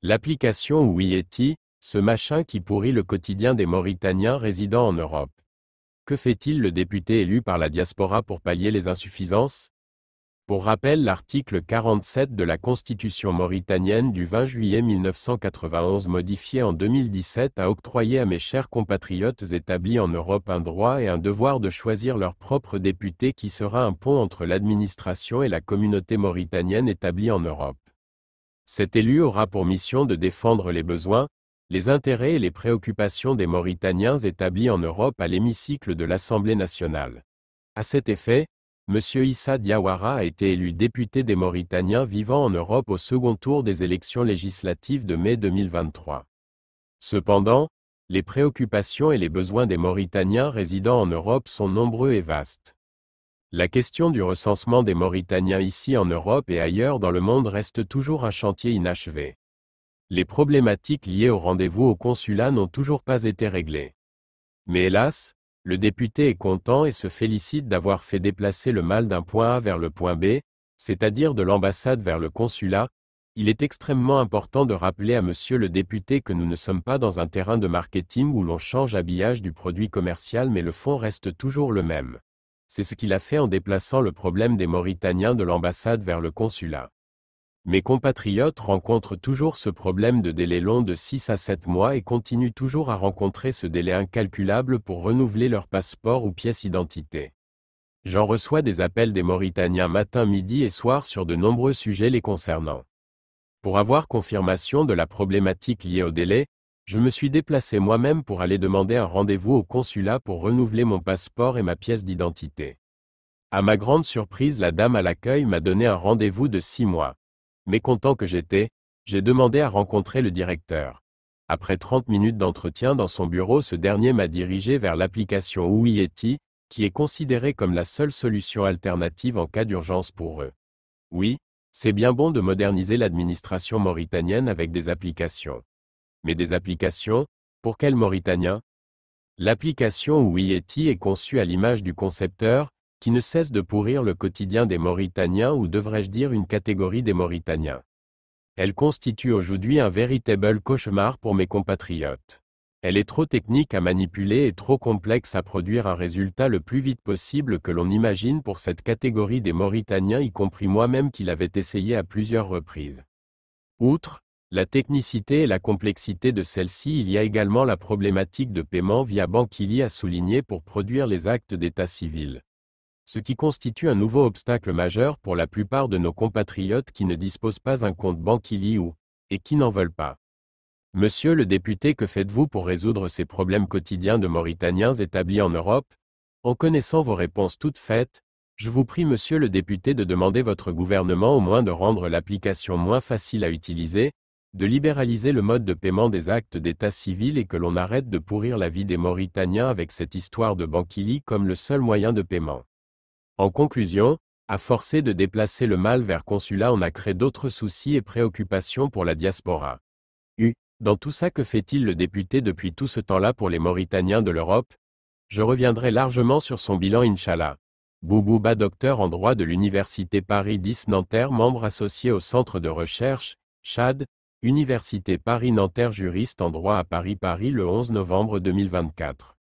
L'application Ouïeti, ce machin qui pourrit le quotidien des Mauritaniens résidant en Europe. Que fait-il le député élu par la diaspora pour pallier les insuffisances? Pour rappel, l'article 47 de la Constitution mauritanienne du 20 juillet 1991 modifié en 2017 a octroyé à mes chers compatriotes établis en Europe un droit et un devoir de choisir leur propre député qui sera un pont entre l'administration et la communauté mauritanienne établie en Europe. Cet élu aura pour mission de défendre les besoins, les intérêts et les préoccupations des Mauritaniens établis en Europe à l'hémicycle de l'Assemblée nationale. À cet effet, M. Issa Diawara a été élu député des Mauritaniens vivant en Europe au second tour des élections législatives de mai 2023. Cependant, les préoccupations et les besoins des Mauritaniens résidant en Europe sont nombreux et vastes. La question du recensement des Mauritaniens ici en Europe et ailleurs dans le monde reste toujours un chantier inachevé. Les problématiques liées au rendez-vous au consulat n'ont toujours pas été réglées. Mais hélas, le député est content et se félicite d'avoir fait déplacer le mal d'un point A vers le point B, c'est-à-dire de l'ambassade vers le consulat. Il est extrêmement important de rappeler à monsieur le député que nous ne sommes pas dans un terrain de marketing où l'on change habillage du produit commercial mais le fond reste toujours le même. C'est ce qu'il a fait en déplaçant le problème des Mauritaniens de l'ambassade vers le consulat. Mes compatriotes rencontrent toujours ce problème de délai long de 6 à 7 mois et continuent toujours à rencontrer ce délai incalculable pour renouveler leur passeport ou pièce d'identité. J'en reçois des appels des Mauritaniens matin, midi et soir sur de nombreux sujets les concernant. Pour avoir confirmation de la problématique liée au délai, je me suis déplacé moi-même pour aller demander un rendez-vous au consulat pour renouveler mon passeport et ma pièce d'identité. À ma grande surprise, la dame à l'accueil m'a donné un rendez-vous de 6 mois. Mécontent que j'étais, j'ai demandé à rencontrer le directeur. Après 30 minutes d'entretien dans son bureau, ce dernier m'a dirigé vers l'application Ouïeti, qui est considérée comme la seule solution alternative en cas d'urgence pour eux. Oui, c'est bien bon de moderniser l'administration mauritanienne avec des applications. Mais des applications, pour quels Mauritaniens? L'application Ouïeti est conçue à l'image du concepteur, qui ne cesse de pourrir le quotidien des Mauritaniens ou devrais-je dire une catégorie des Mauritaniens. Elle constitue aujourd'hui un véritable cauchemar pour mes compatriotes. Elle est trop technique à manipuler et trop complexe à produire un résultat le plus vite possible que l'on imagine pour cette catégorie des Mauritaniens, y compris moi-même qui l'avais essayé à plusieurs reprises. Outre la technicité et la complexité de celle-ci, il y a également la problématique de paiement via Banquili à souligner pour produire les actes d'état civil. Ce qui constitue un nouveau obstacle majeur pour la plupart de nos compatriotes qui ne disposent pas d'un compte Banquili et qui n'en veulent pas. Monsieur le député, que faites-vous pour résoudre ces problèmes quotidiens de Mauritaniens établis en Europe? En connaissant vos réponses toutes faites, je vous prie monsieur le député de demander votre gouvernement au moins de rendre l'application moins facile à utiliser, de libéraliser le mode de paiement des actes d'état civil et que l'on arrête de pourrir la vie des Mauritaniens avec cette histoire de Banquili comme le seul moyen de paiement. En conclusion, à forcer de déplacer le mal vers consulat, on a créé d'autres soucis et préoccupations pour la diaspora. Dans tout ça, que fait-il le député depuis tout ce temps-là pour les Mauritaniens de l'Europe? Je reviendrai largement sur son bilan Inch'Allah. Boubouba, docteur en droit de l'Université Paris 10 Nanterre, membre associé au Centre de recherche, CHAD, Université Paris Nanterre, juriste en droit à Paris le 11 novembre 2024.